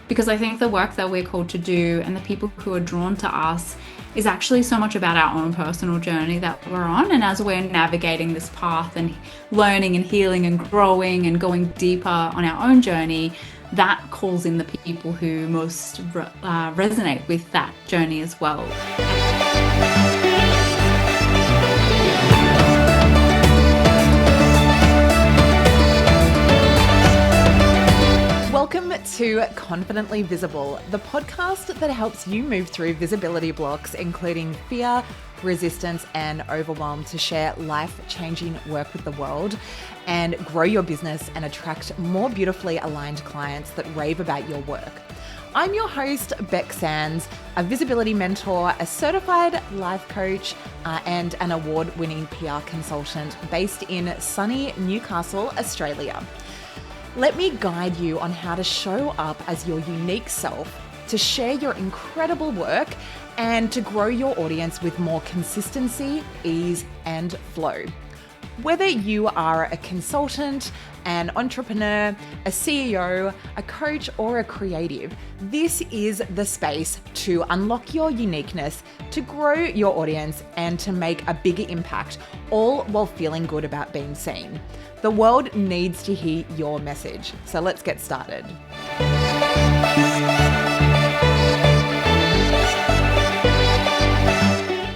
because I think the work that we're called to do and the people who are drawn to us is actually so much about our own personal journey that we're on. And as we're navigating this path and learning and healing and growing and going deeper on our own journey, that calls in the people who most resonate with that journey as well. Welcome to Confidently Visible, the podcast that helps you move through visibility blocks, including fear, resistance, and overwhelm, to share life-changing work with the world and grow your business and attract more beautifully aligned clients that rave about your work. I'm your host, Beck Sands, a visibility mentor, a certified life coach, and an award-winning PR consultant based in sunny Newcastle, Australia. Let me guide you on how to show up as your unique self, to share your incredible work, and to grow your audience with more consistency, ease, and flow. Whether you are a consultant, an entrepreneur, a CEO, a coach, or a creative, this is the space to unlock your uniqueness, to grow your audience, and to make a bigger impact, all while feeling good about being seen. The world needs to hear your message. So let's get started.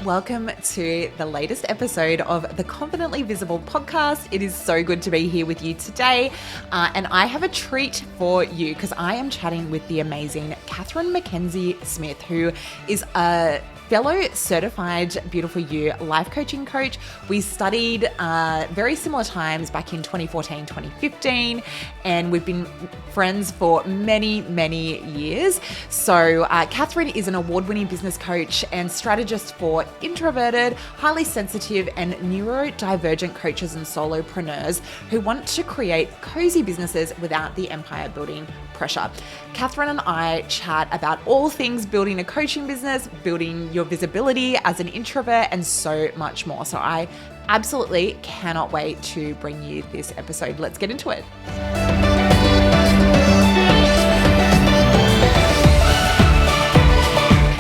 Welcome to the latest episode of the Confidently Visible podcast. It is so good to be here with you today. And I have a treat for you because I am chatting with the amazing Katherine Mackenzie-Smith, who is a fellow certified Beautiful You life coaching coach. We studied very similar times back in 2014, 2015, and we've been friends for many, many years. So Katherine is an award-winning business coach and strategist for introverted, highly sensitive, and neurodivergent coaches and solopreneurs who want to create cozy businesses without the empire building pressure. Katherine and I chat about all things building a coaching business, building your visibility as an introvert, and so much more. So I absolutely cannot wait to bring you this episode. Let's get into it.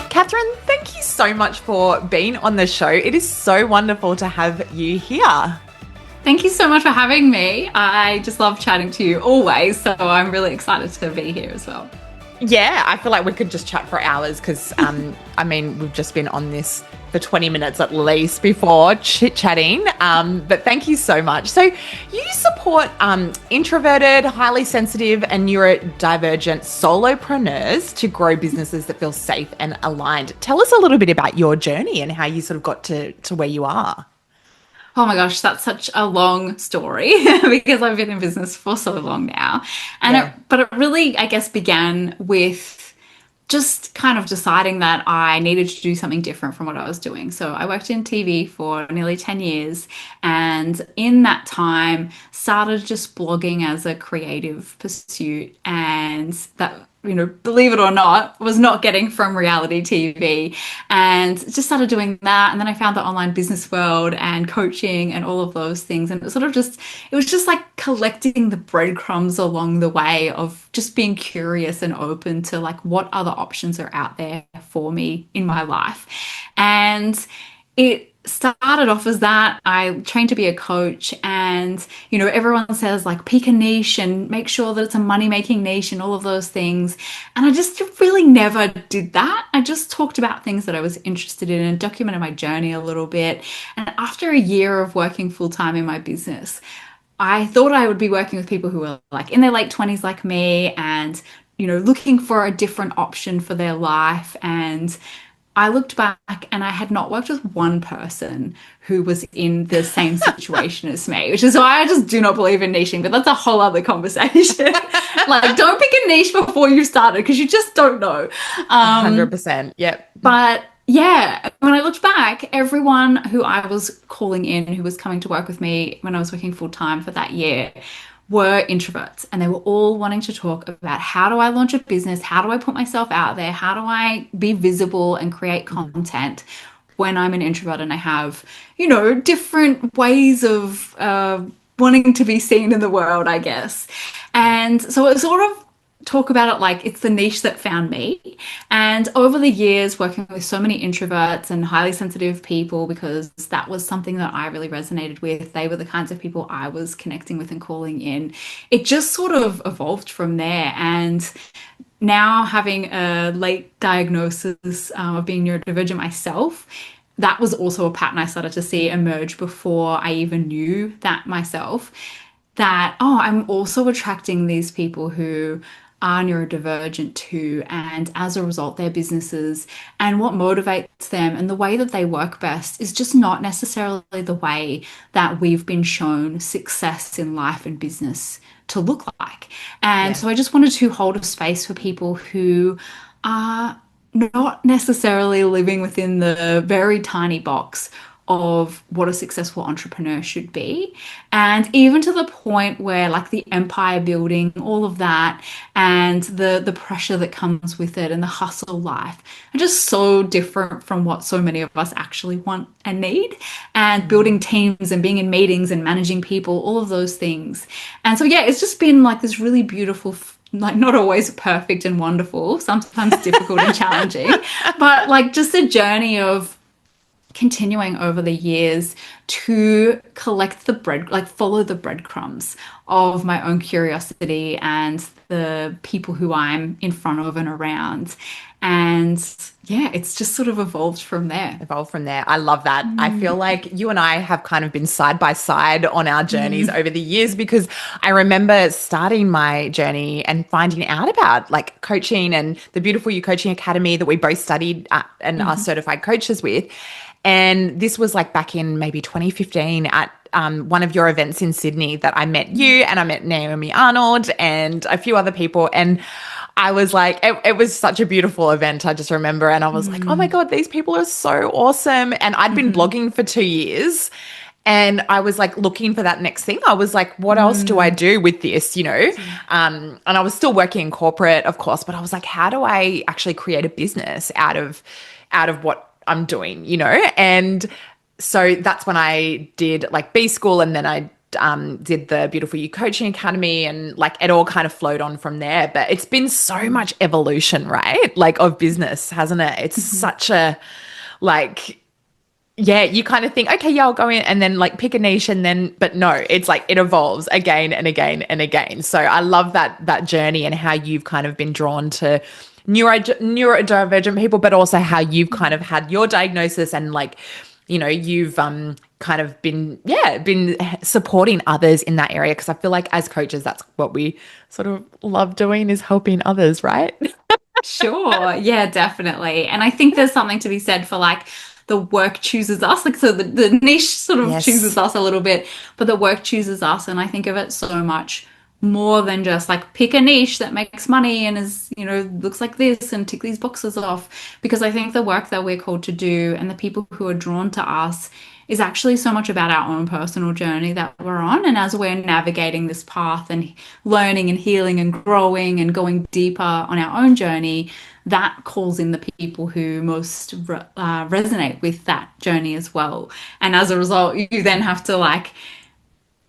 Katherine, thank you so much for being on the show. It is so wonderful to have you here. Thank you so much for having me. I just love chatting to you always, so I'm really excited to be here as well. Yeah, I feel like we could just chat for hours because, we've just been on this for 20 minutes at least before chit-chatting, but thank you so much. So you support introverted, highly sensitive, and neurodivergent solopreneurs to grow businesses that feel safe and aligned. Tell us a little bit about your journey and how you sort of got to where you are. Oh my gosh, that's such a long story because I've been in business for so long now. But it really, I guess, began with just kind of deciding that I needed to do something different from what I was doing. So I worked in TV for nearly 10 years, and in that time started just blogging as a creative pursuit, and that, believe it or not, was not getting from reality TV, and just started doing that. And then I found the online business world and coaching and all of those things. And it was just like collecting the breadcrumbs along the way of just being curious and open to like what other options are out there for me in my life. And it started off as that. I trained to be a coach, and everyone says like pick a niche and make sure that it's a money-making niche and all of those things, and I just really never did that. I just talked about things that I was interested in and documented my journey a little bit. And after a year of working full-time in my business, I thought I would be working with people who were like in their late 20s like me, and looking for a different option for their life. And I looked back and I had not worked with one person who was in the same situation as me, which is why I just do not believe in niching, but that's a whole other conversation. Like, don't pick a niche before you started because you just don't know. 100%. Yep. But yeah, when I looked back, everyone who I was calling in, who was coming to work with me when I was working full time for that year, were introverts, and they were all wanting to talk about how do I launch a business? How do I put myself out there? How do I be visible and create content when I'm an introvert and I have, different ways of wanting to be seen in the world, I guess. And so it sort of talk about it like it's the niche that found me. And over the years, working with so many introverts and highly sensitive people, because that was something that I really resonated with, they were the kinds of people I was connecting with and calling in. It just sort of evolved from there. And now having a late diagnosis of being neurodivergent myself, that was also a pattern I started to see emerge before I even knew that myself. That, oh, I'm also attracting these people who are neurodivergent too. And as a result, their businesses and what motivates them and the way that they work best is just not necessarily the way that we've been shown success in life and business to look like. And Yeah. so I just wanted to hold a space for people who are not necessarily living within the very tiny box of what a successful entrepreneur should be. And even to the point where like the empire building, all of that, and the pressure that comes with it and the hustle life are just so different from what so many of us actually want and need. And building teams and being in meetings and managing people, all of those things. And so yeah, it's just been like this really beautiful like not always perfect and wonderful, sometimes difficult and challenging, but like just a journey of continuing over the years to collect the bread, like follow the breadcrumbs of my own curiosity and the people who I'm in front of and around. And yeah, it's just sort of evolved from there. Evolve from there. I love that. I feel like you and I have kind of been side by side on our journeys over the years, because I remember starting my journey and finding out about like coaching and the Beautiful You Coaching Academy that we both studied at and are certified coaches with. And this was like back in maybe 2015 at one of your events in Sydney that I met you, and I met Naomi Arnold and a few other people. And I was like, it was such a beautiful event. I just remember, and I was like, oh my God, these people are so awesome. And I'd been blogging for 2 years. And I was like looking for that next thing. I was like, what else do I do with this, you know? And I was still working in corporate, of course, but I was like, how do I actually create a business out of what I'm doing, you know? And so that's when I did like B School, and then I did the Beautiful You Coaching Academy, and like it all kind of flowed on from there. But it's been so much evolution, right? Like of business, hasn't it? It's such a like, yeah, you kind of think, okay, yeah, I'll go in and then like pick a niche, and then, but no, it's like it evolves again and again and again. So I love that journey and how you've kind of been drawn to neurodivergent people, but also how you've kind of had your diagnosis and like, you know, you've kind of been supporting others in that area, because I feel like as coaches, that's what we sort of love doing, is helping others, right? Sure. Yeah, definitely. And I think there's something to be said for like the work chooses us. Like, so the niche sort of chooses Yes. us a little bit, but the work chooses us. And I think of it so much more than just like pick a niche that makes money and is, you know, looks like this and tick these boxes off. Because I think the work that we're called to do and the people who are drawn to us is actually so much about our own personal journey that we're on. And as we're navigating this path and learning and healing and growing and going deeper on our own journey, that calls in the people who most resonate with that journey as well. And as a result, you then have to like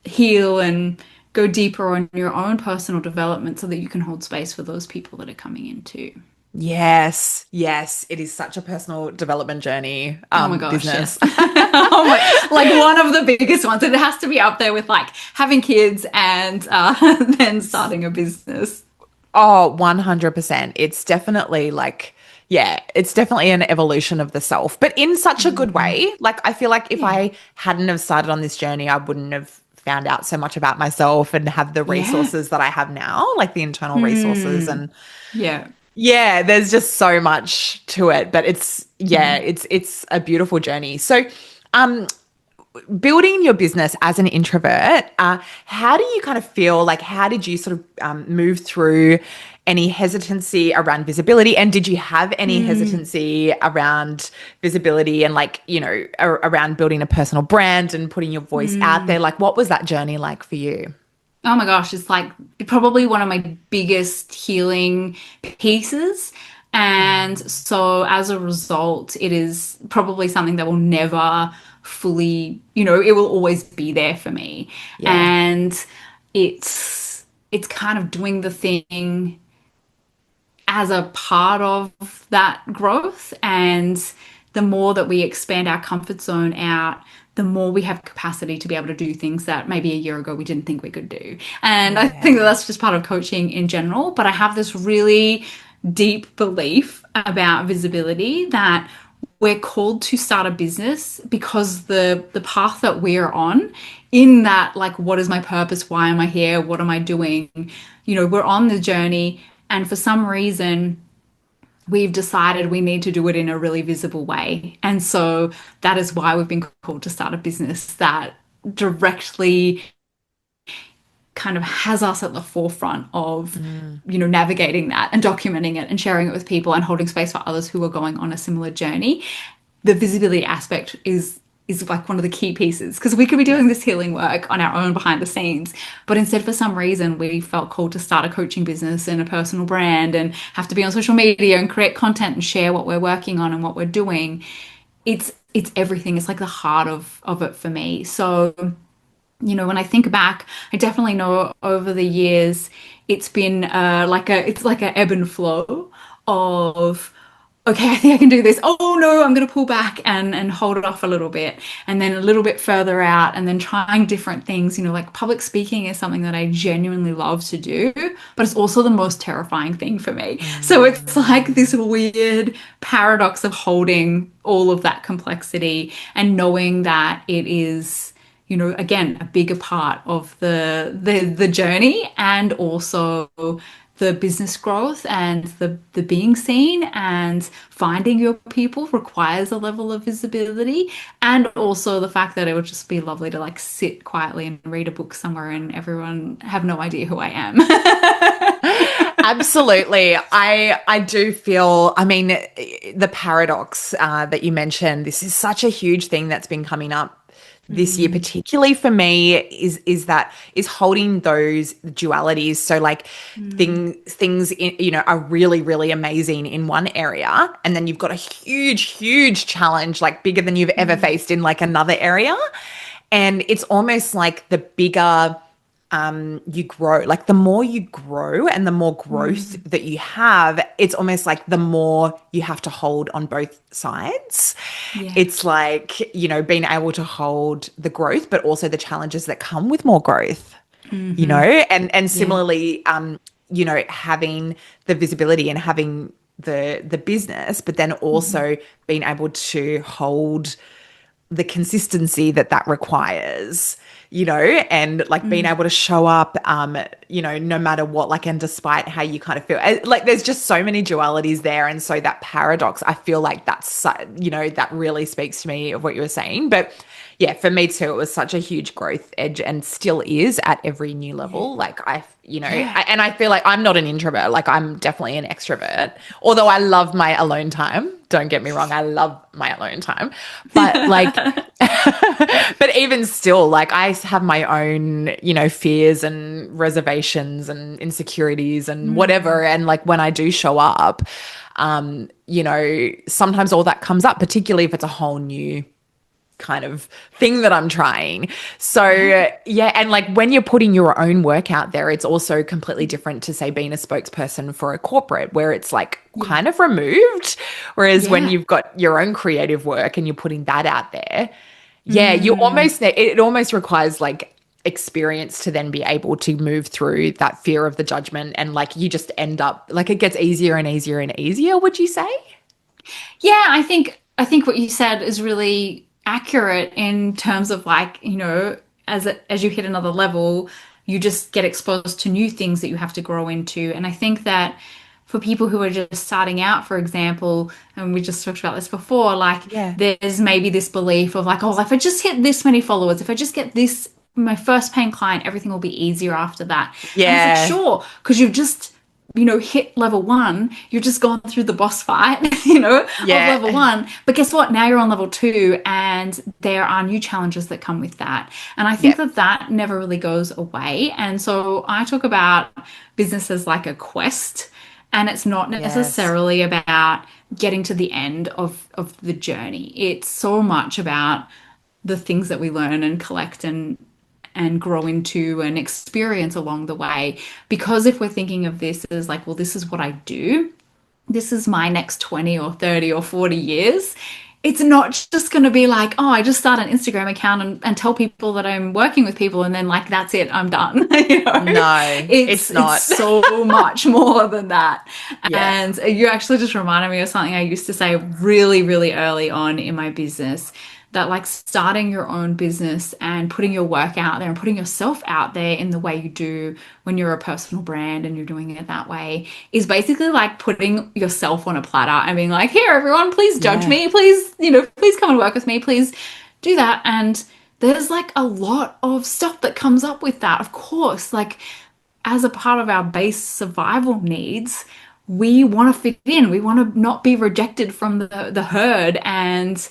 heal and go deeper on your own personal development so that you can hold space for those people that are coming in too. Yes, yes, it is such a personal development journey, Oh my gosh, business. yes. Oh my, like one of the biggest ones. It has to be up there with like having kids and then starting a business. Oh, 100%. It's definitely like, yeah, it's definitely an evolution of the self, but in such a good way. Like, I feel like if I hadn't have started on this journey, I wouldn't have found out so much about myself and have the Yeah. resources that I have now, like the internal resources. And Yeah. yeah, there's just so much to it, but it's, yeah, it's a beautiful journey. So, um, building your business as an introvert, how do you kind of feel like, how did you sort of move through any hesitancy around visibility? And did you have any hesitancy around visibility and like, you know, around building a personal brand and putting your voice out there? Like, what was that journey like for you? Oh my gosh, it's like probably one of my biggest healing pieces. And so as a result, it is probably something that will never fully, you know, it will always be there for me. Yeah. And it's kind of doing the thing as a part of that growth. And the more that we expand our comfort zone out, the more we have capacity to be able to do things that maybe a year ago we didn't think we could do. And I think that Yeah. that's just part of coaching in general. But I have this really deep belief about visibility that we're called to start a business because the path that we're on, in that, like, what is my purpose, why am I here, what am I doing, we're on the journey, and for some reason we've decided we need to do it in a really visible way. And so that is why we've been called to start a business that directly kind of has us at the forefront of, Mm. navigating that and documenting it and sharing it with people and holding space for others who are going on a similar journey. The visibility aspect is like one of the key pieces, because we could be Yeah. doing this healing work on our own behind the scenes, but instead for some reason we felt called to start a coaching business and a personal brand and have to be on social media and create content and share what we're working on and what we're doing. It's everything. It's like the heart of it for me. So, when I think back, I definitely know over the years it's been it's like a ebb and flow of, okay, I think I can do this. Oh no, I'm going to pull back and hold it off a little bit, and then a little bit further out, and then trying different things. Like public speaking is something that I genuinely love to do, but it's also the most terrifying thing for me. So it's like this Mm. weird paradox of holding all of that complexity and knowing that it is, again, a bigger part of the journey, and also the business growth and the being seen and finding your people requires a level of visibility, and also the fact that it would just be lovely to like sit quietly and read a book somewhere and everyone have no idea who I am. Absolutely. I do feel, I mean, the paradox that you mentioned, this is such a huge thing that's been coming up this year, Mm, particularly for me, is holding those dualities. So like mm, things are really, really amazing in one area, and then you've got a huge challenge, like bigger than you've ever mm, faced in like another area. And it's almost like the bigger you grow, like the more you grow and the more growth mm. that you have, it's almost like the more you have to hold on both sides. Yeah. It's like, being able to hold the growth, but also the challenges that come with more growth, Hmm. and Yeah. similarly, having the visibility and having the business, but then Hmm. also being able to hold the consistency that requires, and like being Mm. able to show up, no matter what, like, and despite how you kind of feel. Like, there's just so many dualities there. And so that paradox, I feel like that really speaks to me of what you were saying. But yeah, for me too, it was such a huge growth edge and still is at every new Yeah. level. Like, Yeah. and I feel like I'm not an introvert. Like, I'm definitely an extrovert, although I love my alone time. Don't get me wrong. I love my alone time. But like, but even still, like, I have my own, fears and reservations and insecurities and Mm. whatever. And like, when I do show up, sometimes all that comes up, particularly if it's a whole new kind of thing that I'm trying. So, Yeah. yeah. And like, when you're putting your own work out there, it's also completely different to, say, being a spokesperson for a corporate, where it's like Yeah. kind of removed. Whereas when Yeah. you've got your own creative work and you're putting that out there, yeah, Mm. it almost requires like experience to then be able to move through that fear of the judgment. And like, you just end up like, it gets easier and easier and easier, would you say? Yeah, I think what you said is really accurate in terms of, like, as you hit another level, you just get exposed to new things that you have to grow into. And I think that for people who are just starting out, for example, and we just talked about this before, like Yeah. there's maybe this belief of like, oh, if I just hit this many followers, if I just get this, my first paying client, everything will be easier after that. And it's like, Yeah. sure, because you've just hit level one, you've just gone through the boss fight, of level Yeah. one. But guess what? Now you're on level two, and there are new challenges that come with that. And I think Yeah. that that never really goes away. And so I talk about business as like a quest, and it's not Yes. necessarily about getting to the end of the journey. It's so much about the things that we learn and collect and grow into and experience along the way. Because if we're thinking of this as like, well, this is what I do, this is my next 20 or 30 or 40 years. It's not just going to be like, oh, I just start an Instagram account and tell people that I'm working with people and then like that's it, I'm done. You know, No, it's it's not. so much more than that. Yeah. And you actually just reminded me of something I used to say really, really early on in my business, that like starting your own business and putting your work out there and putting yourself out there in the way you do when you're a personal brand and you're doing it that way is basically like putting yourself on a platter and being like, here, everyone, please judge Yeah. me. Please, you know, please come and work with me. Please do that. And there's like a lot of stuff that comes up with that. Of course, like as a part of our base survival needs, we want to fit in. We want to not be rejected from the herd, and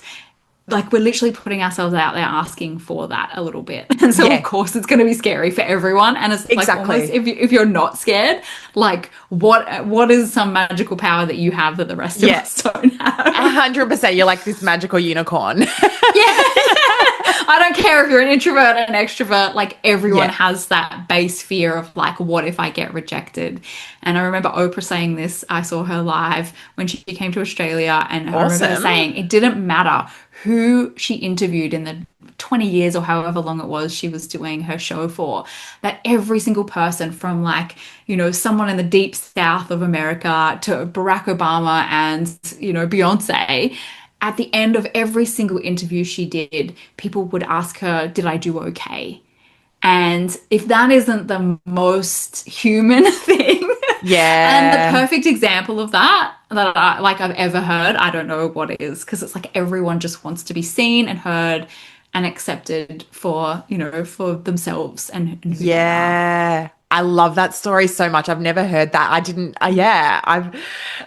like we're literally putting ourselves out there asking for that a little bit. And so of Yeah, course it's going to be scary for everyone. And it's like almost exactly. if you're not scared, like what is some magical power that you have that the rest of Yeah, us don't have? 100%. You're like this magical unicorn. Yeah. I don't care if you're an introvert or an extrovert, like everyone Yeah. has that base fear of like, what if I get rejected? And I remember Oprah saying this. I saw her live when she came to Australia, and I remember her Awesome. saying it didn't matter who she interviewed in the 20 years or however long it was she was doing her show for, that every single person from like, you know, someone in the deep south of America to Barack Obama and, you know, Beyonce, at the end of every single interview she did, people would ask her, did I do okay? And if that isn't the most human thing, and the Yeah. perfect example of that that I've ever heard, I don't know what it is, because it's like everyone just wants to be seen and heard and accepted for, you know, for themselves and who they are. Yeah. I love that story so much. I've never heard that. I didn't, yeah,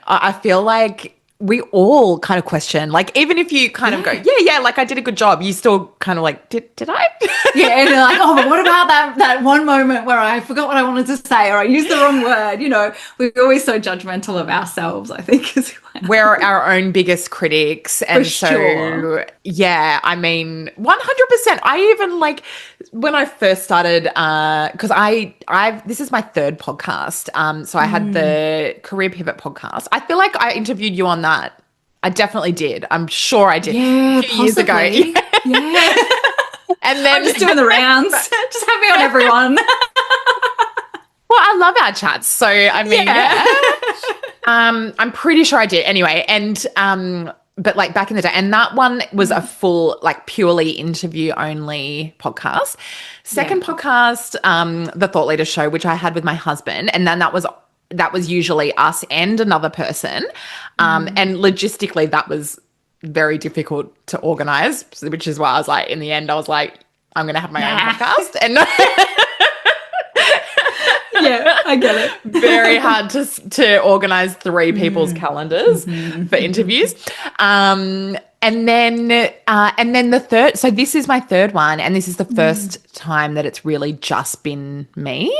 I feel like we all kind of question, like, even if you kind of go, Yeah. yeah, yeah, like I did a good job, you still kind of like, did I? Yeah, and they're like, oh, but what about that one moment where I forgot what I wanted to say or I used the wrong word? You know, we're always so judgmental of ourselves, I think, as well. We're our own biggest critics. For And sure. so, yeah, I mean, 100%. I even like when I first started, because this is my third podcast. So I had the Career Pivot podcast. I feel like I interviewed you on that. I definitely did. I'm sure I did Yeah, a few years ago. possibly. Yeah. And I'm then, just doing the rounds. Just have me on everyone. well, I love our chats. So, I mean, Yeah. yeah. I'm pretty sure I did anyway. And but like back in the day, and that one was a full, like purely interview only podcast. Yeah. Second podcast, the Thought Leader Show, which I had with my husband, and then that was usually us and another person. And logistically that was very difficult to organize, which is why I was like, in the end, I was like, I'm gonna have my own Nah. podcast. And Yeah, I get it. very hard to organize three people's calendars for interviews. And then the third, so this is my third one, and this is the first time that it's really just been me.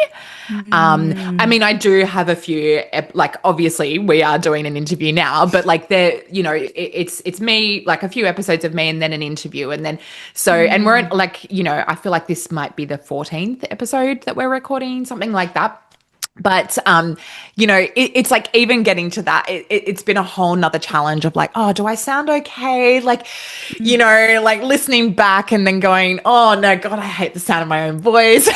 I mean, I do have a few, like obviously we are doing an interview now, but like it's me, like a few episodes of me and then an interview. And then, and we're like, I feel like this might be the 14th episode that we're recording, something like that. But, it's like even getting to that, it's been a whole nother challenge of like, oh, do I sound okay? Like, like listening back and then going, oh no, God, I hate the sound of my own voice.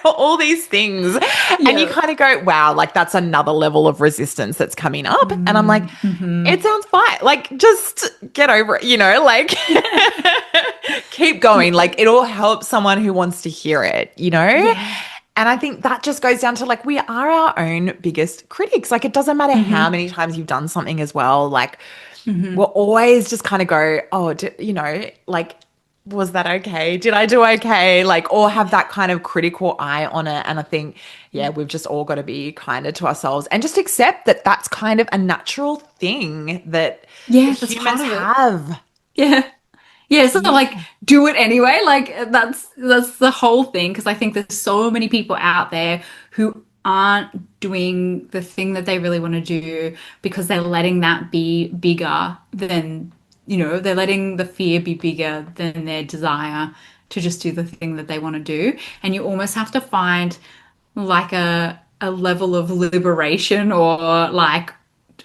All these things. Yeah. And you kind of go, wow, like that's another level of resistance that's coming up. And I'm like, it sounds fine. Like, just get over it, like keep going. Like, it'll help someone who wants to hear it, Yeah. And I think that just goes down to like, we are our own biggest critics. Like, it doesn't matter how many times you've done something as well. Like, we'll always just kind of go, oh, like, was that okay? Did I do okay? Like, or have that kind of critical eye on it. And I think, yeah, we've just all got to be kinder to ourselves and just accept that that's kind of a natural thing that Yeah, that's humans part of it. have. Yeah. Yeah, so like do it anyway. Like that's the whole thing, because I think there's so many people out there who aren't doing the thing that they really want to do because they're letting that be bigger than, they're letting the fear be bigger than their desire to just do the thing that they want to do. And you almost have to find like a level of liberation or like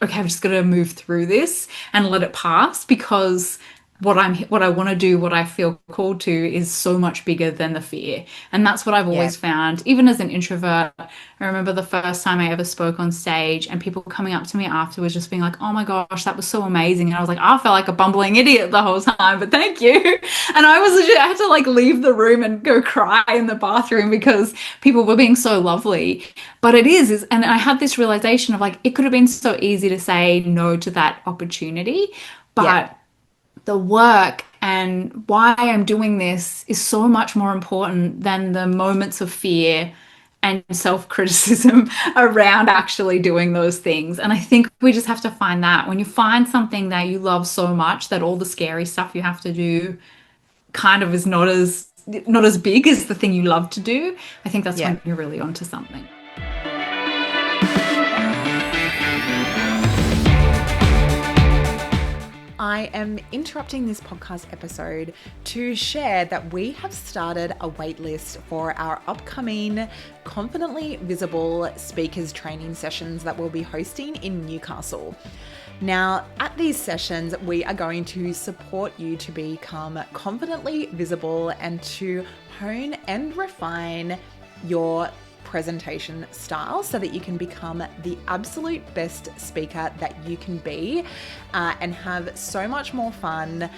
okay, I'm just going to move through this and let it pass, because what I want to do, what I feel called to, is so much bigger than the fear. And that's what I've Yeah. always found. Even as an introvert, I remember the first time I ever spoke on stage and people coming up to me afterwards just being like, "Oh my gosh, that was so amazing." And I was like, I felt like a bumbling idiot the whole time, but thank you. And I had to like leave the room and go cry in the bathroom because people were being so lovely. But and I had this realization of like, it could have been so easy to say no to that opportunity, Yeah. but the work and why I'm doing this is so much more important than the moments of fear and self-criticism around actually doing those things. And I think we just have to find that when you find something that you love so much that all the scary stuff you have to do kind of is not as big as the thing you love to do. I think that's Yeah. when you're really onto something. I am interrupting this podcast episode to share that we have started a waitlist for our upcoming Confidently Visible speakers training sessions that we'll be hosting in Newcastle. Now, at these sessions, we are going to support you to become confidently visible and to hone and refine your presentation style so that you can become the absolute best speaker that you can be, and have so much more fun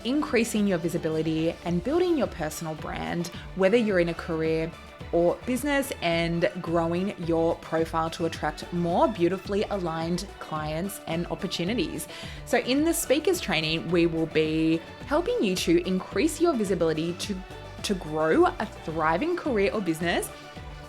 increasing your visibility and building your personal brand, whether you're in a career or business, and growing your profile to attract more beautifully aligned clients and opportunities. So in the speakers training, we will be helping you to increase your visibility to grow a thriving career or business,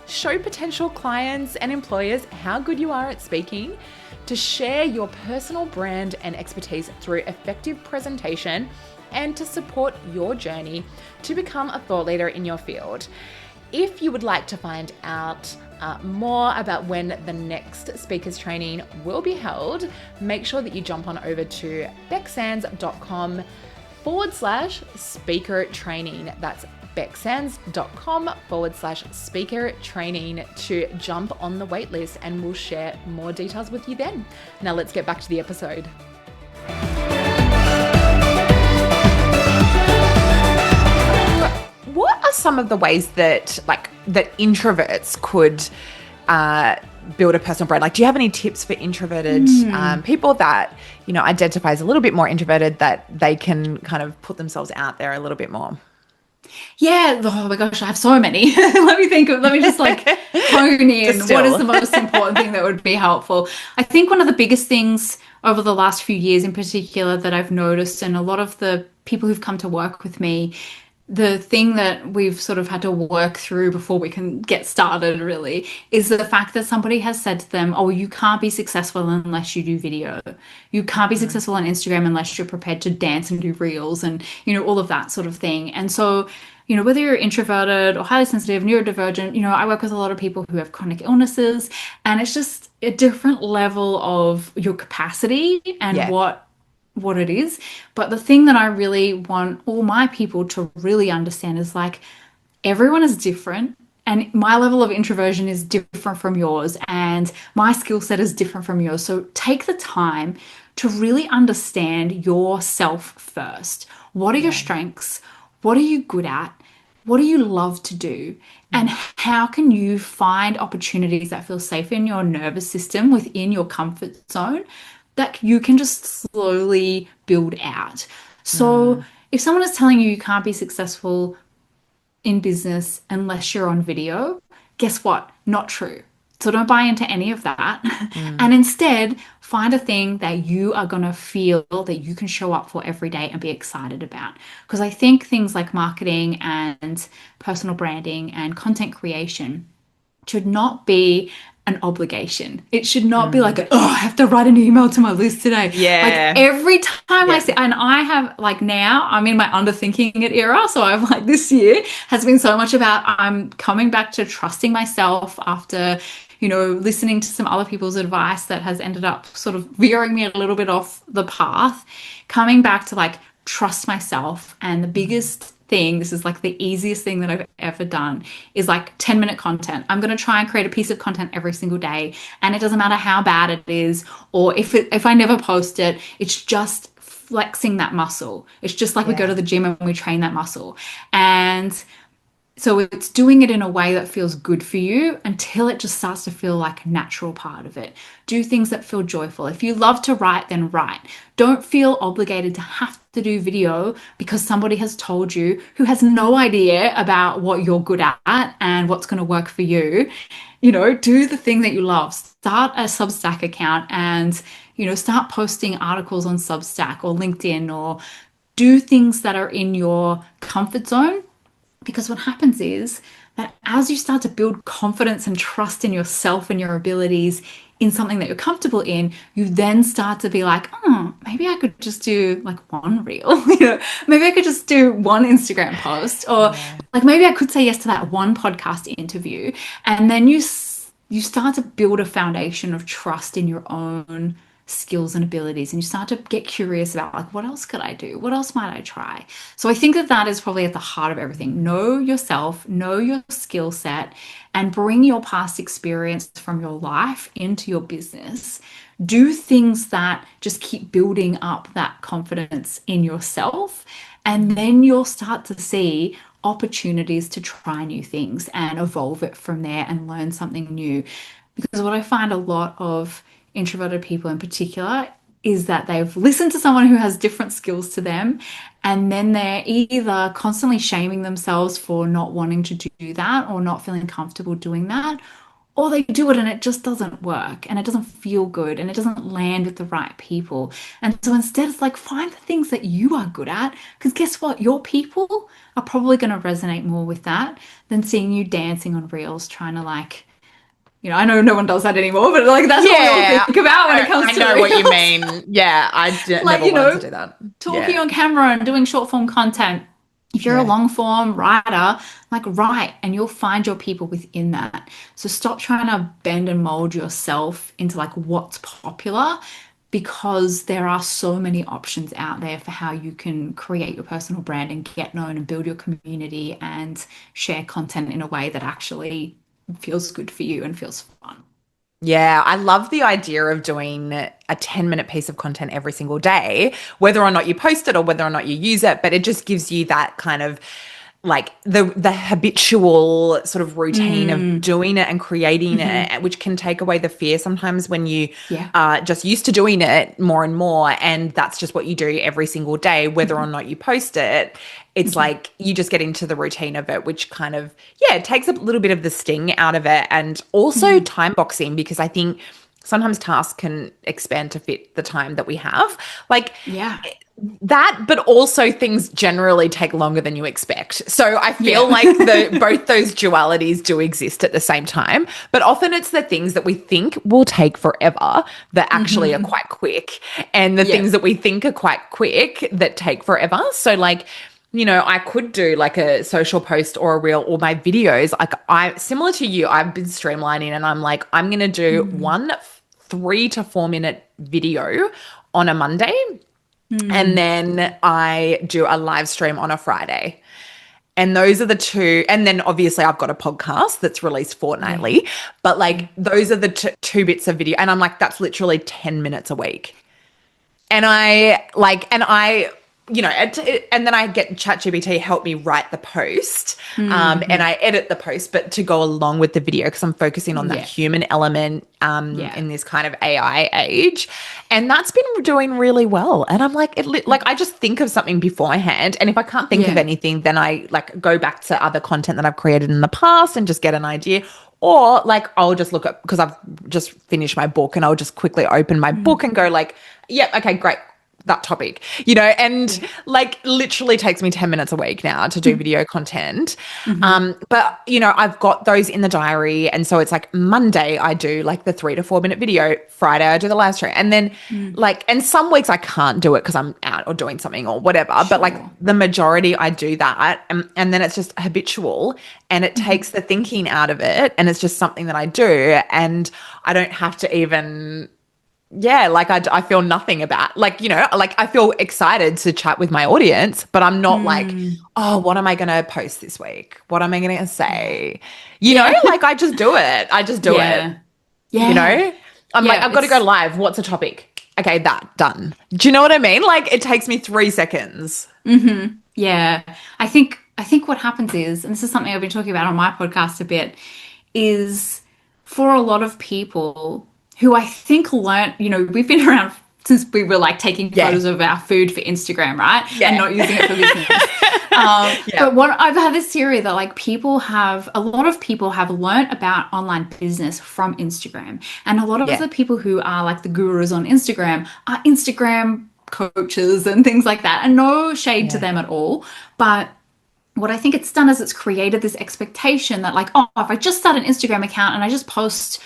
show potential clients and employers how good you are at speaking, to share your personal brand and expertise through effective presentation, and to support your journey to become a thought leader in your field. If you would like to find out more about when the next speakers training will be held, make sure that you jump on over to becksands.com/speaker training. That's becksands.com/speaker training to jump on the waitlist, and we'll share more details with you then. Now let's get back to the episode. What are some of the ways that introverts could build a personal brand? Like, do you have any tips for introverted people that, identify as a little bit more introverted, that they can kind of put themselves out there a little bit more? Yeah. Oh my gosh, I have so many. Let me just like hone in. What is the most important thing that would be helpful? I think one of the biggest things over the last few years in particular that I've noticed, and a lot of the people who've come to work with me, the thing that we've sort of had to work through before we can get started really is the fact that somebody has said to them, "Oh, you can't be successful unless you do video. You can't be successful on Instagram unless you're prepared to dance and do reels," and, all of that sort of thing. And so, whether you're introverted or highly sensitive, neurodivergent, I work with a lot of people who have chronic illnesses, and it's just a different level of your capacity and what it is. But the thing that I really want all my people to really understand is like, everyone is different, and my level of introversion is different from yours, and my skill set is different from yours. So take the time to really understand yourself first. What are your strengths? What are you good at? What do you love to do? And how can you find opportunities that feel safe in your nervous system, within your comfort zone, that you can just slowly build out? So if someone is telling you can't be successful in business unless you're on video, guess what? Not true. So don't buy into any of that. And instead, find a thing that you are going to feel that you can show up for every day and be excited about. Because I think things like marketing and personal branding and content creation should not be an obligation. It should not be like, I have to write an email to my list today. Yeah. Like every time I say, and I have like, now I'm in my underthinking it era. So I've like, this year has been so much about, I'm coming back to trusting myself after, listening to some other people's advice that has ended up sort of veering me a little bit off the path, coming back to like trust myself. And the biggest thing, this is like the easiest thing that I've ever done, is like 10-minute content. I'm going to try and create a piece of content every single day. And it doesn't matter how bad it is, or if I never post it, it's just flexing that muscle. It's just like we go to the gym and we train that muscle. And so it's doing it in a way that feels good for you until it just starts to feel like a natural part of it. Do things that feel joyful. If you love to write, then write. Don't feel obligated to have to do video because somebody has told you who has no idea about what you're good at and what's going to work for you. You know, do the thing that you love. Start a Substack account and, you know, start posting articles on Substack or LinkedIn, or do things that are in your comfort zone. Because what happens is that as you start to build confidence and trust in yourself and your abilities in something that you're comfortable in, you then start to be like, oh, maybe I could just do like one reel, you know, maybe I could just do one Instagram post, or like maybe I could say yes to that one podcast interview. And then you start to build a foundation of trust in your own skills and abilities, and you start to get curious about like, what else could I do? What else might I try? So I think that that is probably at the heart of everything. Know yourself, know your skill set, and bring your past experience from your life into your business. Do things that just keep building up that confidence in yourself, and then you'll start to see opportunities to try new things and evolve it from there and learn something new. Because what I find a lot of introverted people in particular is that they've listened to someone who has different skills to them, and then they're either constantly shaming themselves for not wanting to do that or not feeling comfortable doing that, or they do it and it just doesn't work and it doesn't feel good and it doesn't land with the right people. And so instead it's like, find the things that you are good at, because guess what, your people are probably going to resonate more with that than seeing you dancing on reels trying to like, you know, I know no one does that anymore, but like that's what we all think about when it comes to I know what you reels. mean. Yeah, Like, never you wanted know, to do that. talking on camera and doing short form content. If you're a long form writer, like write, and you'll find your people within that. So stop trying to bend and mold yourself into like what's popular, because there are so many options out there for how you can create your personal brand and get known and build your community and share content in a way that actually feels good for you and feels fun. Yeah, I love the idea of doing a 10-minute piece of content every single day, whether or not you post it or whether or not you use it, but it just gives you that kind of like the habitual sort of routine of doing it and creating it, which can take away the fear sometimes when you are just used to doing it more and more, and that's just what you do every single day, whether or not you post it. It's like you just get into the routine of it, which kind of, it takes a little bit of the sting out of it. And also time boxing, because I think sometimes tasks can expand to fit the time that we have. Like, that, but also things generally take longer than you expect. So I feel like both those dualities do exist at the same time, but often it's the things that we think will take forever that actually are quite quick, and the things that we think are quite quick that take forever. So like, you know, I could do like a social post or a reel, or my videos. Like similar to you, I've been streamlining, and I'm like, I'm going to do one 3 to 4 minute video on a Monday. And then I do a live stream on a Friday. And those are the two. And then obviously I've got a podcast that's released fortnightly. But like those are the two bits of video. And I'm like, that's literally 10 minutes a week. And you know, and then I get ChatGPT help me write the post, and I edit the post, but to go along with the video, because I'm focusing on that human element in this kind of AI age, and that's been doing really well. And I'm like, I just think of something beforehand, and if I can't think of anything, then I like go back to other content that I've created in the past and just get an idea. Or like I'll just look at, because I've just finished my book, and I'll just quickly open my book and go like, okay, great, that topic, you know, and like literally takes me 10 minutes a week now to do video content. But you know, I've got those in the diary. And so it's like Monday I do like the 3 to 4 minute video, Friday I do the live stream. And then like, and some weeks I can't do it because I'm out or doing something or whatever, but like the majority I do that. And then it's just habitual, and it takes the thinking out of it. And it's just something that I do, and I don't have to even yeah, like I feel nothing about, like, like I feel excited to chat with my audience, but I'm not like, Mm, oh, what am I going to post this week? What am I going to yeah. say? Yeah. Like I just do it. I just do it. Yeah. You Yeah. know, I'm like, Yeah. I've got to go It's live. What's a topic? Okay, that done. Do you know what I mean? Like it takes me 3 seconds. Yeah. I think what happens is, and this is something I've been talking about on my podcast a bit, is for a lot of people who I think learnt, we've been around since we were like taking Yeah. photos of our food for Instagram, right? And Yeah. not using it for business. Yeah. But what I've had this theory that like a lot of people have learnt about online business from Instagram. And a lot of Yeah. the people who are like the gurus on Instagram are Instagram coaches and things like that. And no shade to Yeah. them at all. But what I think it's done is it's created this expectation that like, oh, if I just start an Instagram account and I just post,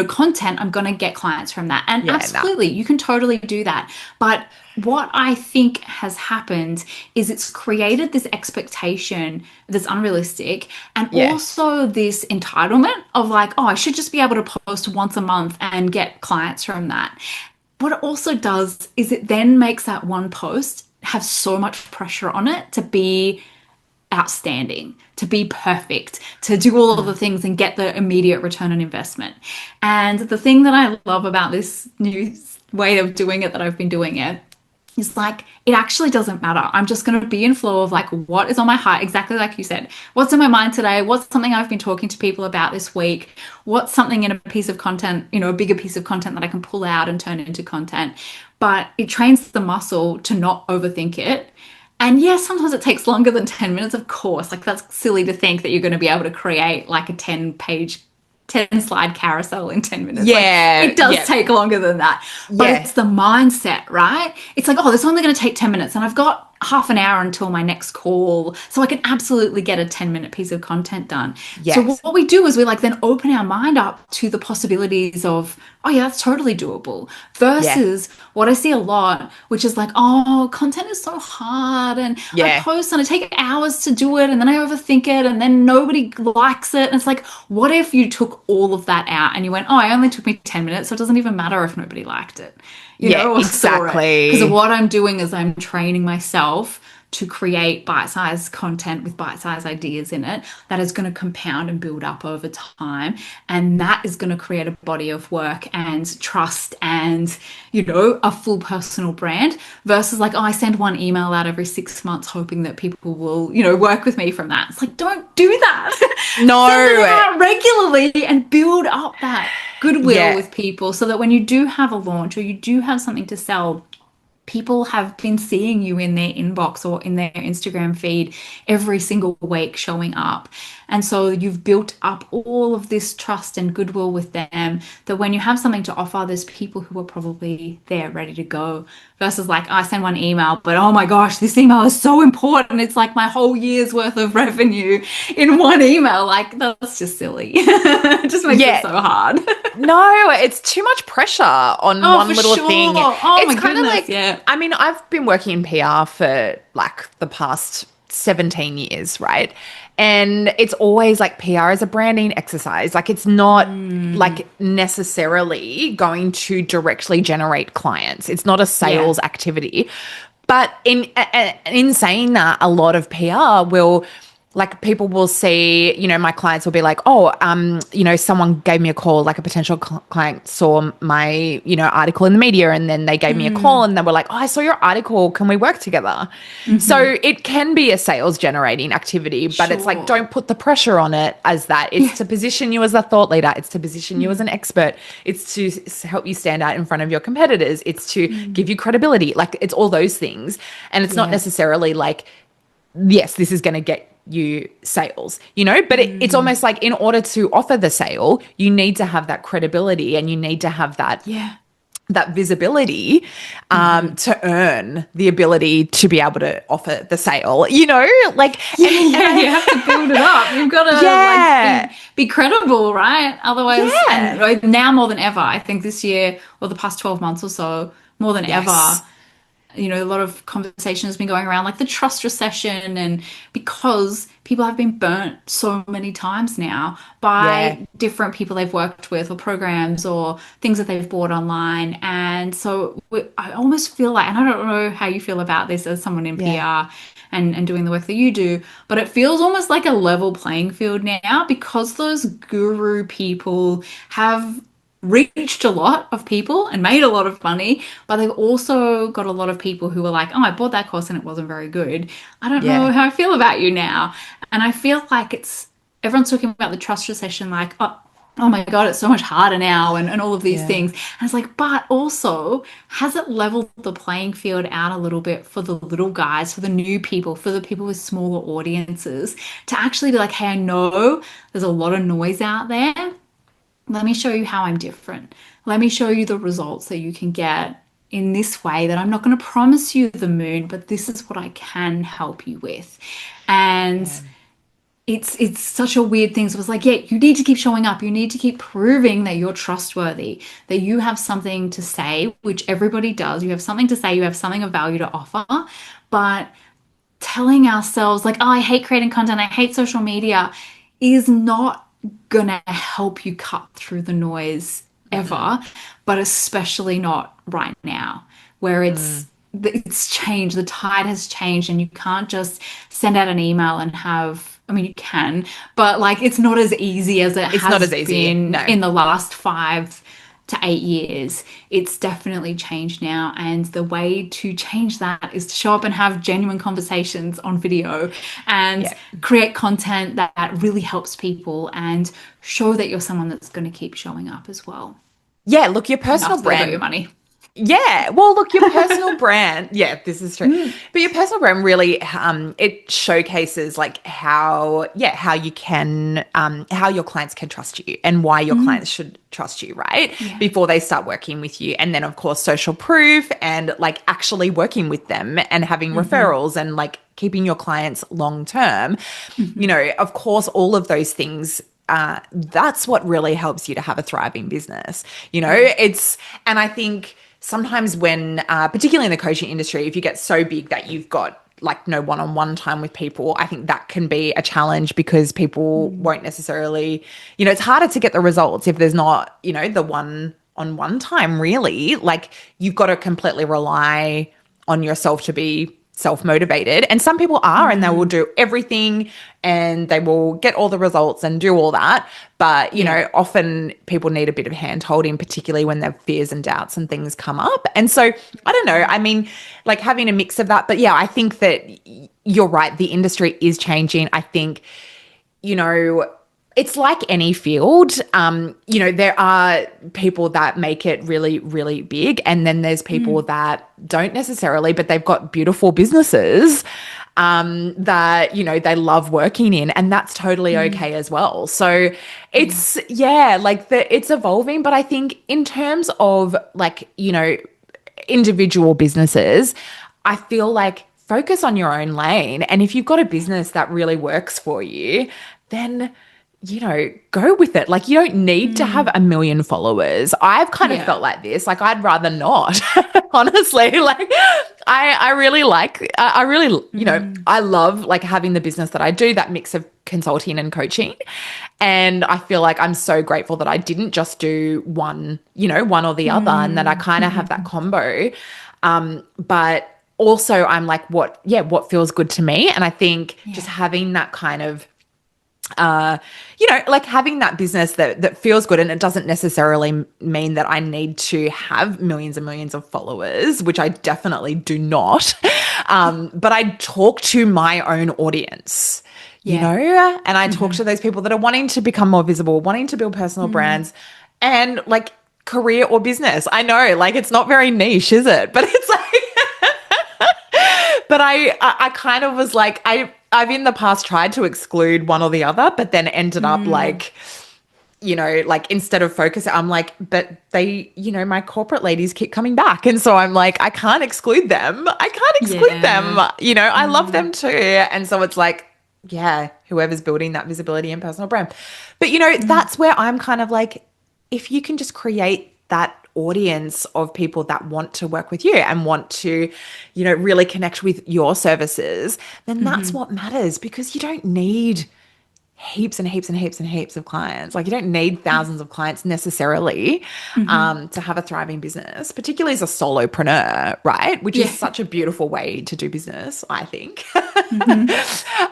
content, I'm going to get clients from that. And Yeah. Nah. absolutely, you can totally do that. But what I think has happened is it's created this expectation that's unrealistic and Yeah. also this entitlement of like, oh, I should just be able to post once a month and get clients from that. What it also does is it then makes that one post have so much pressure on it to be outstanding, to be perfect, to do all of the things and get the immediate return on investment. And the thing that I love about this new way of doing it that I've been doing it is like it actually doesn't matter. I'm just going to be in flow of like what is on my heart, exactly like you said. What's in my mind today? What's something I've been talking to people about this week? What's something in a piece of content, a bigger piece of content that I can pull out and turn into content? But it trains the muscle to not overthink it. And yes, sometimes it takes longer than 10 minutes, of course. Like that's silly to think that you're going to be able to create like a 10 slide carousel in 10 minutes. Like Yeah. it does Yeah. take longer than that. But Yeah. it's the mindset, right? It's like, oh, this is only going to take 10 minutes and I've got half an hour until my next call. So I can absolutely get a 10-minute piece of content done. So Yes. what we do is we like then open our mind up to the possibilities of, oh yeah, that's totally doable. Yeah. Versus what I see a lot, which is like, oh, content is so hard and I Yeah. post and I take hours to do it and then I overthink it and then nobody likes it. And it's like, what if you took all of that out and you went, oh, it only took me 10 minutes, so it doesn't even matter if nobody liked it, Yeah. or saw it. Because Exactly. what I'm doing is I'm training myself to create bite-sized content with bite-sized ideas in it that is going to compound and build up over time, and that is going to create a body of work and trust and a full personal brand versus like, oh, I send one email out every 6 months hoping that people will work with me from that. It's like, don't do that. Send it No. out regularly and build up that goodwill Yeah. with people so that when you do have a launch or you do have something to sell, people have been seeing you in their inbox or in their Instagram feed every single week showing up. And so you've built up all of this trust and goodwill with them that when you have something to offer, there's people who are probably there ready to go versus like, I send one email, but oh my gosh, this email is so important. It's like my whole year's worth of revenue in one email. Like that's just silly. It just makes it Yeah. so hard. No, it's too much pressure on Oh, one for little sure. thing. Oh my It's kind of goodness. like, Yeah. I mean, I've been working in PR for like the past 17 years, right? And it's always like PR is a branding exercise. Like it's not like necessarily going to directly generate clients. It's not a Yeah. sales activity. But in saying that, a lot of PR will, like, people will see, my clients will be like, oh, someone gave me a call, like a potential client saw my, article in the media, and then they gave me a call and they were like, oh, I saw your article. Can we work together? So it can be a sales generating activity, but it's like, Sure. don't put the pressure on it as that. It's to position you as a thought leader. It's to position you as an expert. It's to help you stand out in front of your competitors. It's to give you credibility. Like it's all those things. And it's not Yeah. necessarily like, yes, this is going to get you sales, but it's almost like in order to offer the sale, you need to have that credibility and you need to have that Yeah. visibility to earn the ability to be able to offer the sale, like, Yeah, you have to build it up. You've got to yeah, like be credible, right? Otherwise, and yeah, like, now more than ever, I think this year or the past 12 months or so, more than ever, yes, a lot of conversation has been going around like the trust recession, and because people have been burnt so many times now Yeah. by different people they've worked with or programs or things that they've bought online. And so I almost feel like, and I don't know how you feel about this as someone in Yeah. PR and doing the work that you do, but it feels almost like a level playing field now because those guru people have reached a lot of people and made a lot of money, but they've also got a lot of people who are like, oh, I bought that course and it wasn't very good. I don't know Yeah. how I feel about you now. And I feel like everyone's talking about the trust recession, like, oh my God, it's so much harder now and all of these Yeah. things. And it's like, but also, has it leveled the playing field out a little bit for the little guys, for the new people, for the people with smaller audiences to actually be like, hey, I know there's a lot of noise out there. Let me show you how I'm different. Let me show you the results that you can get in this way that I'm not going to promise you the moon, but this is what I can help you with. And Yeah. it's such a weird thing. So it's like, yeah, you need to keep showing up. You need to keep proving that you're trustworthy, that you have something to say, which everybody does. You have something to say, you have something of value to offer. But telling ourselves like, oh, I hate creating content, I hate social media is not gonna help you cut through the noise Mm-mm. ever, but especially not right now where Mm. it's changed, the tide has changed, and you can't just send out an email and have, I mean, you can, but like it's not as easy as it It's not has as easy. been No. in the last 5 to 8 years. It's definitely changed now. And the way to change that is to show up and have genuine conversations on video and Yeah. create content that really helps people and show that you're someone that's going to keep showing up as well. Yeah, look, your And personal after they got your brand. money. Yeah, well, look, your personal brand. Yeah, this is true. But your personal brand really, it showcases like how you can, how your clients can trust you and why your clients should trust you, right? Yeah. Before they start working with you. And then, of course, social proof and like actually working with them and having referrals and like keeping your clients long term. Of course, all of those things that's what really helps you to have a thriving business. Yeah. And I think sometimes when, particularly in the coaching industry, if you get so big that you've got like no one-on-one time with people, I think that can be a challenge because people won't necessarily, it's harder to get the results if there's not, the one-on-one time really. Like you've got to completely rely on yourself to be self-motivated, and some people are and they will do everything and they will get all the results and do all that, but Yeah. often people need a bit of hand holding, particularly when their fears and doubts and things come up. And so I don't know, I mean, like having a mix of that, but yeah, I think that you're right, the industry is changing. I think you know it's like any field. There are people that make it really, really big, and then there's people that don't necessarily, but they've got beautiful businesses that, they love working in, and that's totally okay as well. So Yeah. it's evolving, but I think in terms of like, individual businesses, I feel like focus on your own lane. And if you've got a business that really works for you, then go with it. Like you don't need to have a million followers. I've kind of Yeah. felt like this. Like I'd rather not, honestly. Like I really like, I really, I love like having the business that I do, that mix of consulting and coaching. And I feel like I'm so grateful that I didn't just do one or the other, and that I kind of have that combo. But also I'm like, what feels good to me. And I think just Yeah. having that kind of like having that business that feels good, and it doesn't necessarily mean that I need to have millions and millions of followers, which I definitely do not. But I talk to my own audience, Yeah. and I talk to those people that are wanting to become more visible, wanting to build personal brands and like career or business. I know, like it's not very niche, is it? But it's like but I kind of was like, I've in the past tried to exclude one or the other, but then ended up like, like instead of focus, I'm like, but they, my corporate ladies keep coming back. And so I'm like, I can't exclude them. I can't exclude them. Yeah. I love them too. And so it's like, yeah, whoever's building that visibility and personal brand. But, that's where I'm kind of like, if you can just create that audience of people that want to work with you and want to, really connect with your services, then that's what matters, because you don't need heaps and heaps and heaps and heaps of clients. Like, you don't need thousands of clients necessarily to have a thriving business, particularly as a solopreneur, right? Which is Yeah. such a beautiful way to do business, I think.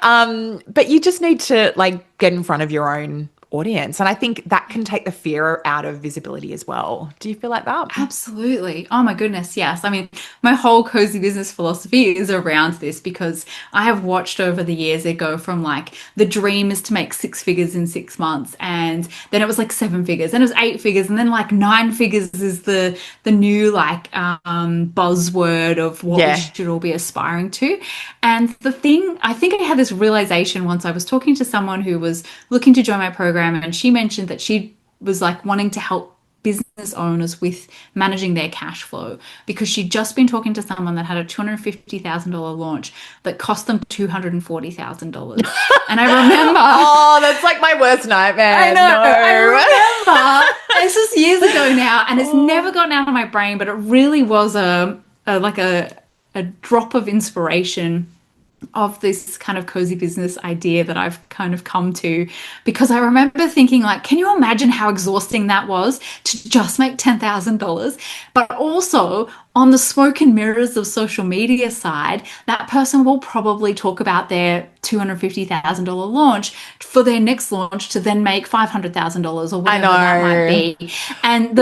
But you just need to like get in front of your own audience. And I think that can take the fear out of visibility as well. Do you feel like that? Absolutely. Oh my goodness, yes. I mean, my whole cozy business philosophy is around this because I have watched over the years it go from like the dream is to make 6 figures in 6 months, and then it was like 7 figures, and it was 8 figures, and then like 9 figures is the new like buzzword of what we Yeah. should all be aspiring to. And the thing, I think I had this realization once I was talking to someone who was looking to join my program, and she mentioned that she was like wanting to help business owners with managing their cash flow because she'd just been talking to someone that had a $250,000 launch that cost them $240,000. And I remember, Oh, that's like my worst nightmare. I know, No. I remember, this was years ago now, and it's never gotten out of my brain, but it really was a drop of inspiration of this kind of cozy business idea that I've kind of come to, because I remember thinking like, can you imagine how exhausting that was to just make $10,000? But also on the smoke and mirrors of social media side, that person will probably talk about their $250,000 launch for their next launch to then make $500,000 or whatever that might be. And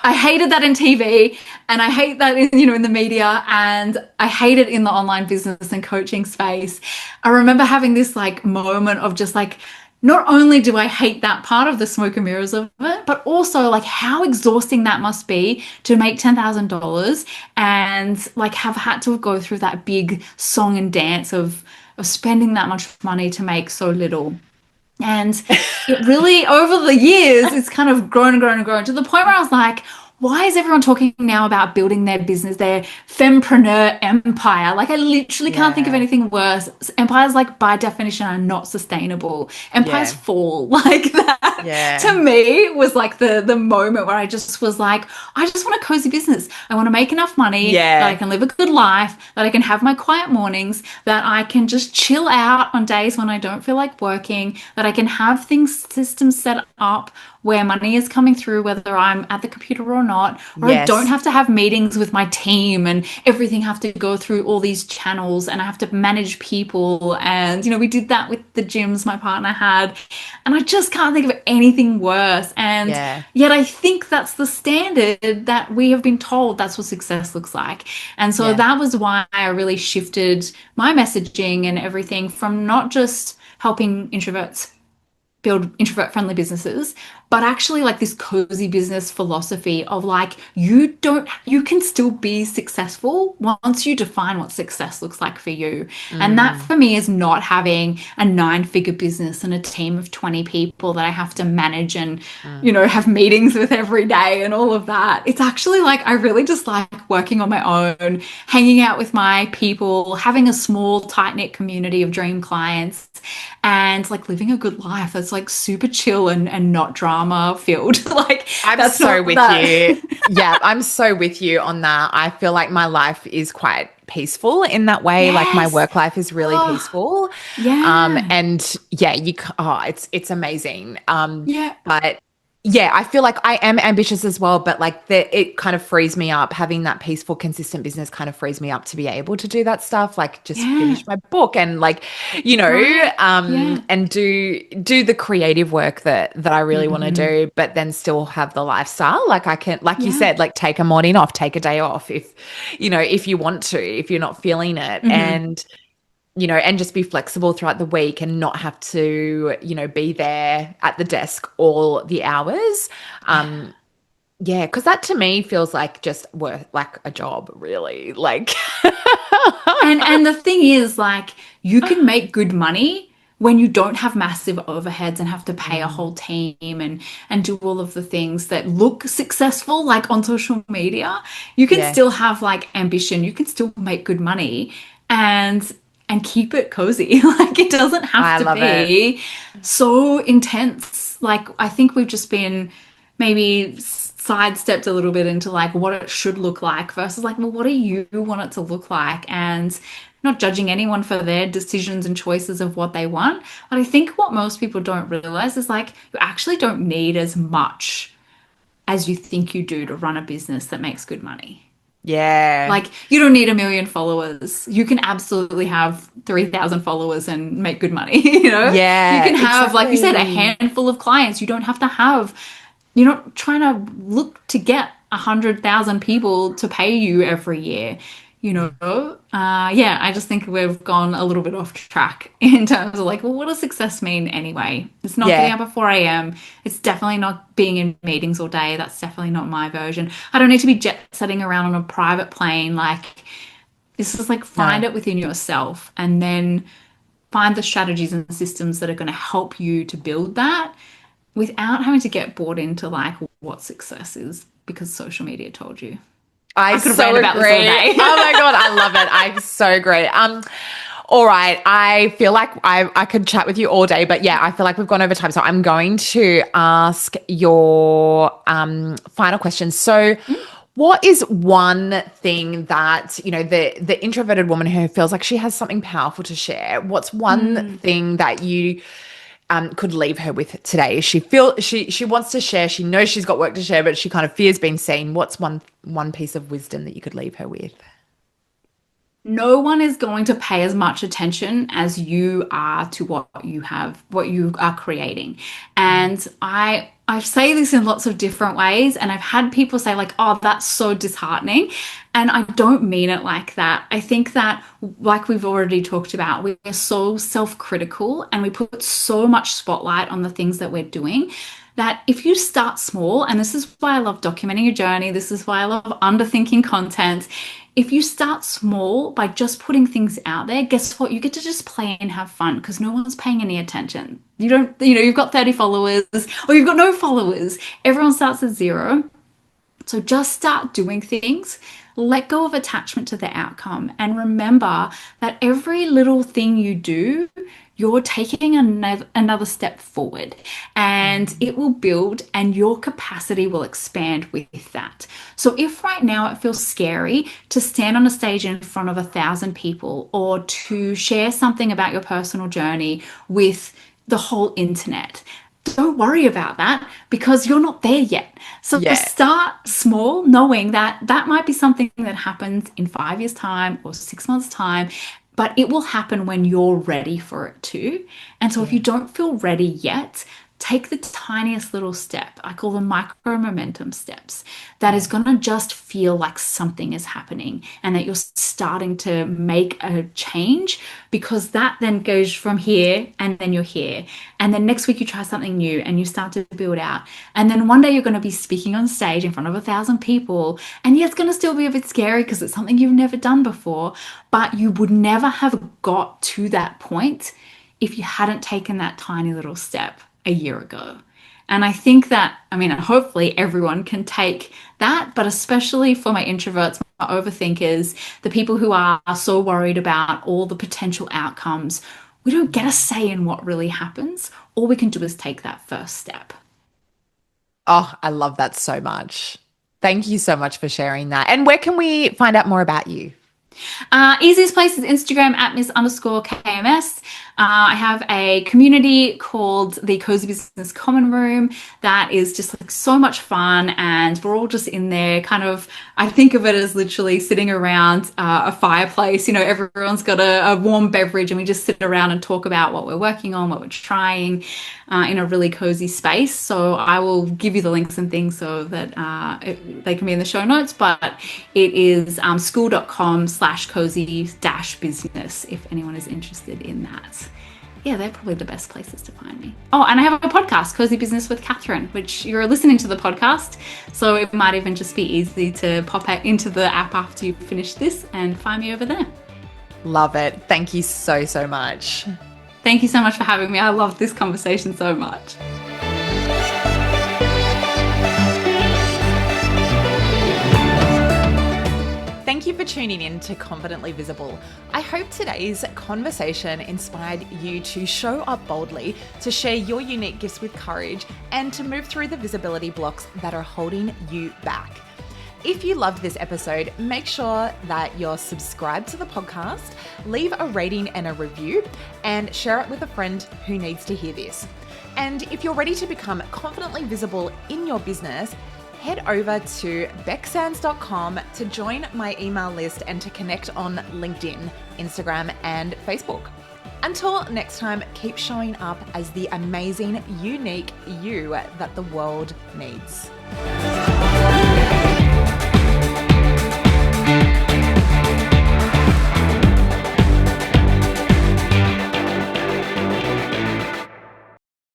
I hated that in TV, and I hate that in the media, and I hate it in the online business and coaching space. I remember having this like moment of just like, not only do I hate that part of the smoke and mirrors of it, but also like how exhausting that must be to make $10,000 and like have had to go through that big song and dance of spending that much money to make so little. And it really, over the years, it's kind of grown and grown and grown to the point where I was like, why is everyone talking now about building their business, their fempreneur empire? Like, I literally can't think of anything worse. Empires, like, by definition, are not sustainable. Empires fall like that. Yeah. To me, was like the moment where I just was like, I just want a cozy business. I want to make enough money that I can live a good life, that I can have my quiet mornings, that I can just chill out on days when I don't feel like working, that I can have systems set up where money is coming through, whether I'm at the computer or not, or I don't have to have meetings with my team and everything have to go through all these channels and I have to manage people. And, we did that with the gyms my partner had. And I just can't think of anything worse. And yet I think that's the standard that we have been told that's what success looks like. And so that was why I really shifted my messaging and everything from not just helping introverts build introvert friendly businesses, but actually like this cozy business philosophy of like, you can still be successful once you define what success looks like for you. And that for me is not having a 9-figure business and a team of 20 people that I have to manage and, have meetings with every day and all of that. It's actually like, I really just like working on my own, hanging out with my people, having a small tight knit community of dream clients, and like living a good life that's like super chill and not drama filled. Like, I'm so with you. Yeah, I'm so with you on that. I feel like my life is quite peaceful in that way. Yes. Like my work life is really peaceful. Yeah. And yeah, it's amazing. Yeah. But yeah, I feel like I am ambitious as well, but like it kind of frees me up. Having that peaceful, consistent business kind of frees me up to be able to do that stuff, like just finish my book and like, and do the creative work that I really want to do, but then still have the lifestyle. Like I can, like you said, like take a morning off, take a day off if you want to, if you're not feeling it. And and just be flexible throughout the week and not have to, be there at the desk all the hours. Because that to me feels like just worth like a job, really. Like, and the thing is, like, you can make good money when you don't have massive overheads and have to pay a whole team and do all of the things that look successful, like on social media. You can still have like ambition. You can still make good money and keep it cozy. Like, it doesn't have to be so intense. Like, I think we've just been maybe sidestepped a little bit into like what it should look like versus like, well, what do you want it to look like? And not judging anyone for their decisions and choices of what they want. But I think what most people don't realize is like you actually don't need as much as you think you do to run a business that makes good money. Yeah. Like you don't need 1 million followers. You can absolutely have 3,000 followers and make good money, you know? You Yeah, can have, like you said, a exactly. handful of clients. You don't have to have, you're not trying to look to get 100,000 people to pay you every year, you know? Yeah, I just think we've gone a little bit off track in terms of like, well, what does success mean anyway? It's not getting Yeah. up at 4 a.m. It's definitely not being in meetings all day. That's definitely not my version. I don't need to be jet setting around on a private plane. Like, this is like find No. it within yourself and then find the strategies and systems that are going to help you to build that without having to get bought into like what success is because social media told you. I I could so rant about this all agree. day. Oh my God, I love it. I so agree. All right. I feel like I could chat with you all day, but yeah, I feel like we've gone over time. So I'm going to ask your final question. So what is one thing that, you know, the introverted woman who feels like she has something powerful to share? What's one thing that you could leave her with today? She wants to share. She knows she's got work to share, but she kind of fears being seen. What's one piece of wisdom that you could leave her with? No one is going to pay as much attention as you are to what you are creating. And I say this in lots of different ways, and I've had people say like, "Oh, that's so disheartening." And I don't mean it like that. I think that, like we've already talked about, we're so self-critical and we put so much spotlight on the things that we're doing that if you start small, and this is why I love documenting your journey, this is why I love underthinking content. If you start small by just putting things out there, guess what? You get to just play and have fun because no one's paying any attention. You don't, you know, you've got 30 followers or you've got no followers. Everyone starts at zero. So just start doing things, let go of attachment to the outcome, and remember that every little thing you do, you're taking another step forward and it will build and your capacity will expand with that. So if right now it feels scary to stand on a stage in front of 1,000 people or to share something about your personal journey with the whole internet, don't worry about that because you're not there yet. So Yeah. start small, knowing that that might be something that happens in 5 years' time or 6 months' time, but it will happen when you're ready for it too. And so if you don't feel ready yet, take the tiniest little step. I call them micro momentum steps. That is going to just feel like something is happening and that you're starting to make a change, because that then goes from here and then you're here. And then next week you try something new and you start to build out. And then one day you're going to be speaking on stage in front of 1,000 people. And yeah, it's going to still be a bit scary because it's something you've never done before, but you would never have got to that point if you hadn't taken that tiny little step a year ago. And I think that, I mean, hopefully everyone can take that, but especially for my introverts, my overthinkers, the people who are so worried about all the potential outcomes, we don't get a say in what really happens. All we can do is take that first step. Oh, I love that so much. Thank you so much for sharing that. And where can we find out more about you? Easiest place is Instagram at Miss_KMS. I have a community called the Cozy Business Common Room that is just like so much fun, and we're all just in there kind of, I think of it as literally sitting around a fireplace. You know, everyone's got a warm beverage and we just sit around and talk about what we're working on, what we're trying in a really cozy space. So I will give you the links and things so that they can be in the show notes, but it is school.com/cozy-business if anyone is interested in that. Yeah, they're probably the best places to find me. Oh, and I have a podcast, Cozy Business with Katherine, which you're listening to the podcast. So it might even just be easy to pop out into the app after you finish this and find me over there. Love it. Thank you so, so much. Thank you so much for having me. I love this conversation so much. Thank you for tuning in to Confidently Visible. I hope today's conversation inspired you to show up boldly, to share your unique gifts with courage, and to move through the visibility blocks that are holding you back. If you loved this episode, make sure that you're subscribed to the podcast, leave a rating and a review, and share it with a friend who needs to hear this. And if you're ready to become confidently visible in your business, head over to becksands.com to join my email list and to connect on LinkedIn, Instagram, and Facebook. Until next time, keep showing up as the amazing, unique you that the world needs.